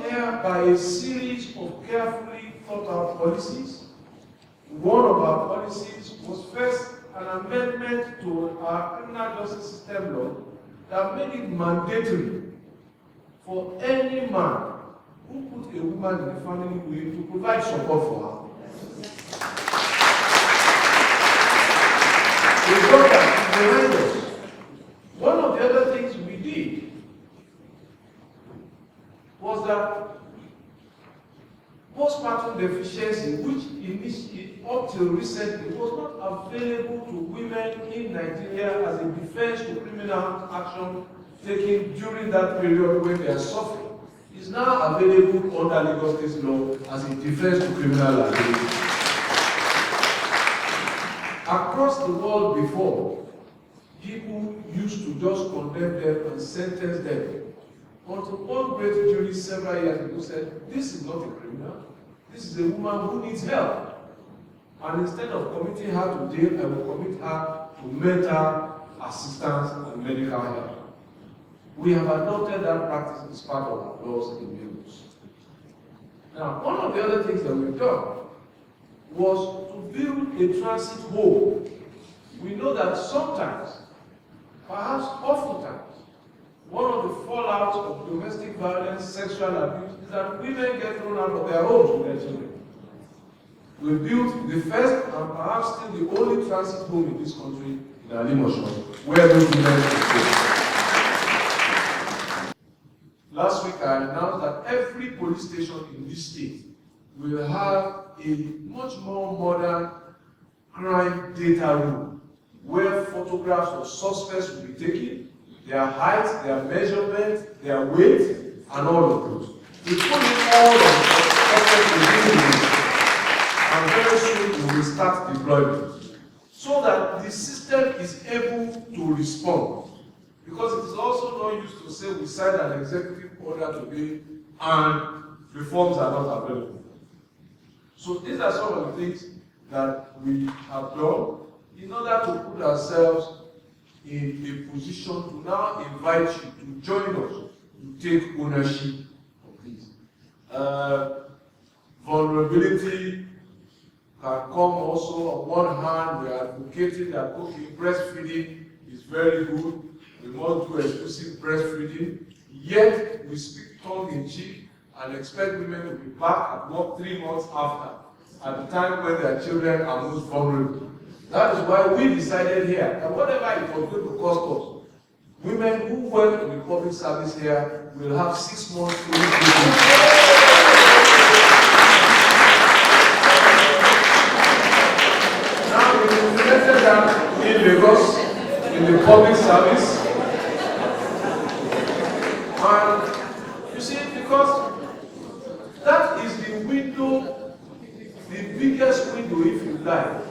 here by a series of carefully thought out policies. One of our policies was first an amendment to our criminal justice system law that made it mandatory for any man who put a woman in the family will to provide support for her. The government behind us. One of the other things we did was that postpartum deficiency, which up till recently was not available to women in Nigeria as a defense to criminal action taken during that period when they are suffering, is now available under Lagos State law as a defense to criminal liability. Across the world before, people used to just condemn them and sentence them. Until one great jury several years ago said, this is not a criminal, this is a woman who needs help. And instead of committing her to jail, I will commit her to mental assistance and medical help. We have adopted that practice as part of our laws in Lagos. Now, one of the other things that we've done was to build a transit home. We know that sometimes, perhaps oftentimes, one of the fallouts of domestic violence, sexual abuse, is that women get thrown out of their homes with their children. We built the first and perhaps still the only transit home in this country in Alimosho, where those women go. Last week I announced that every police station in this state will have a much more modern crime data room where photographs of suspects will be taken, their height, their measurement, their weight, and all of those. We put in all of the suspects within the and very soon we will start deployment so that the system is able to respond. Because it is also no use to say we signed an executive order today and reforms are not available. So these are some of the things that we have done in order to put ourselves in a position to now invite you to join us to take ownership of this. Vulnerability can come also. On one hand, we are advocating that okay, breastfeeding is very good. We must do exclusive breastfeeding. Yet we speak tongue in cheek and expect women to be back at work 3 months after, at the time when their children are most vulnerable. That is why we decided here that whatever it was going to cost us, women who work in the public service here will have 6 months to live. Now we implemented that in Lagos, in the public service. And you see, because that is the window, the biggest window, if you like,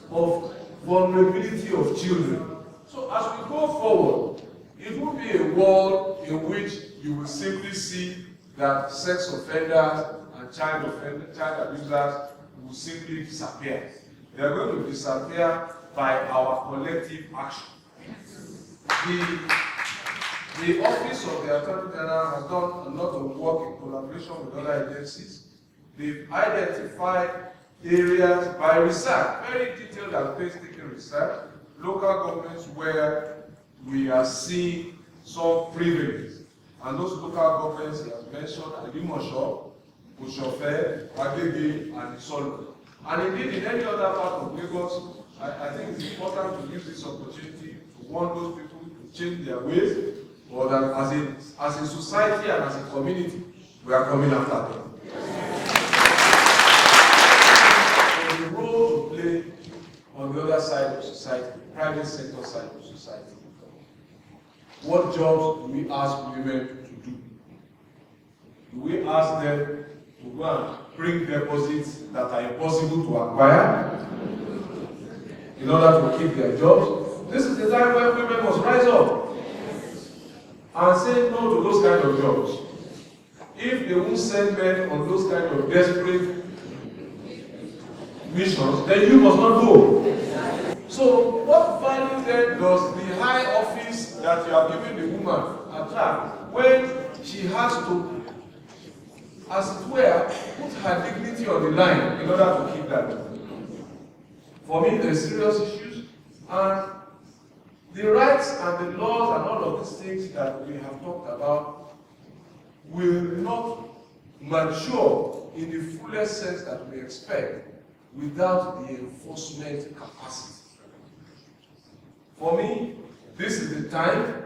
of vulnerability of children. So as we go forward, it will be a world in which you will simply see that sex offenders and child abusers will simply disappear. They are going to disappear by our collective action. The Office of the Attorney General has done a lot of work in collaboration with other agencies. They've identified areas by research, very detailed and painstaking research, local governments where we are seeing some prevalence. And those local governments he has mentioned are Alimosho, Oshofe, Agege, and Isolo. And indeed, in any other part of Lagos, I think it's important to use this opportunity to warn those people to change their ways, or that as a society and as a community, we are coming after them. So the role to play on the other side of society, the private sector side of society. What jobs do we ask women to do? Do we ask them to go and bring deposits that are impossible to acquire in order to keep their jobs? This is the time when women must rise up and say no to those kind of jobs. If they won't send men on those kind of desperate missions, then you must not go. So what value then does the high office that you have given the woman attract when she has to as it were, put her dignity on the line in order to keep that job. For me, there are serious issues, and the rights and the laws and all of these things that we have talked about will not mature in the fullest sense that we expect without the enforcement capacity. For me, this is the time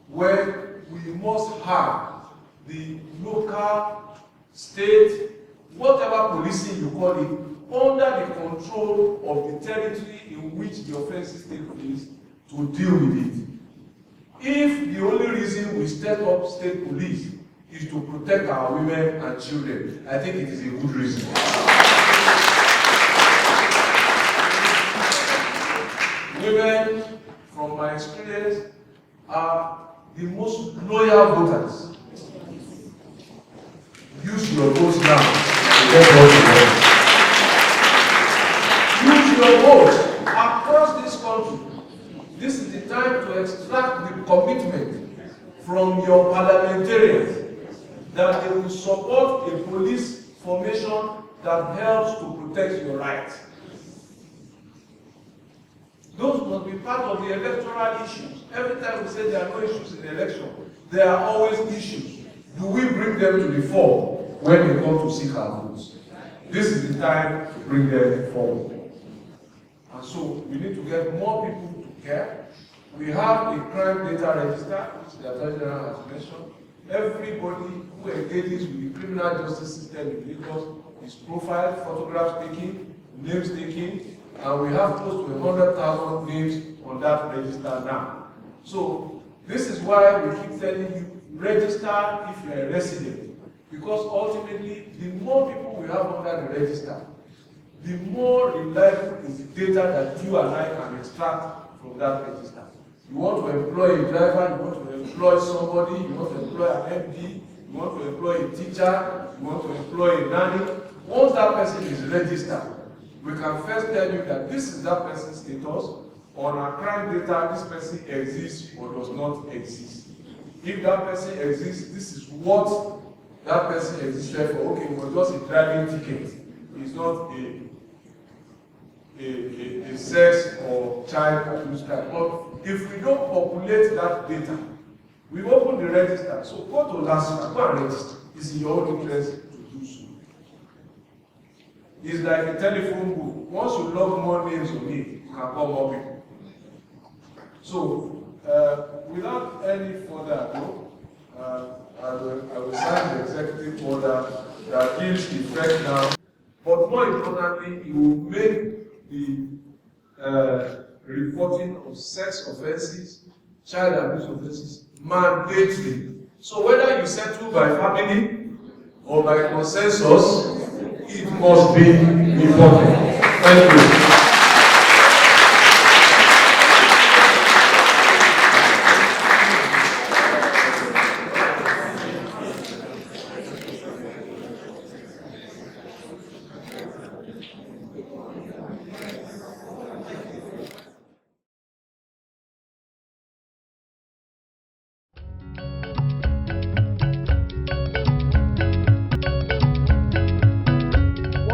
when we must have the local, state, whatever policing you call it, under the control of the territory in which the offenses take place to deal with it. If the only reason we set up state police is to protect our women and children, I think it is a good reason. Women, from my experience, are the most loyal voters. Use your votes now to get what you want. Use your votes across this country. This is the time to extract the commitment from your parliamentarians that they will support a police formation that helps to protect your rights. Those must be part of the electoral issues. Every time we say there are no issues in the election, there are always issues. Do we bring them to the fore when they come to seek our votes? This is the time to bring them forward. And so we need to get more people to care. We have a crime data register, which the Attorney General has mentioned. Everybody who engages with the criminal justice system in Lagos is profiled, photograph taking, names taking, and we have close to 100,000 names on that register now. So this is why we keep telling you, register if you are a resident, because ultimately, the more people we have under the register, the more reliable is the data that you and I can extract from that register. You want to employ a driver, you want to employ somebody, you want to employ an MD, you want to employ a teacher, you want to employ a nanny. Once that person is registered, we can first tell you that this is that person's status. On our crime data, this person exists or does not exist. If that person exists, this is what that person existed for. Okay, it was just a driving ticket. It's not a sex or child abuse type. But if we don't populate that data, we open the register. So go to LASMA, go and register. It's in your own interest to do so. It's like a telephone book. Once you log more names on it, you can call more people. So, without any further ado, I will sign the executive order that gives effect now. But more importantly, it will make the reporting of sex offenses, child abuse offenses, mandatory. So whether you settle by family or by consensus, it must be reported. Thank you.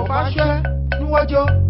Fashola níwájú.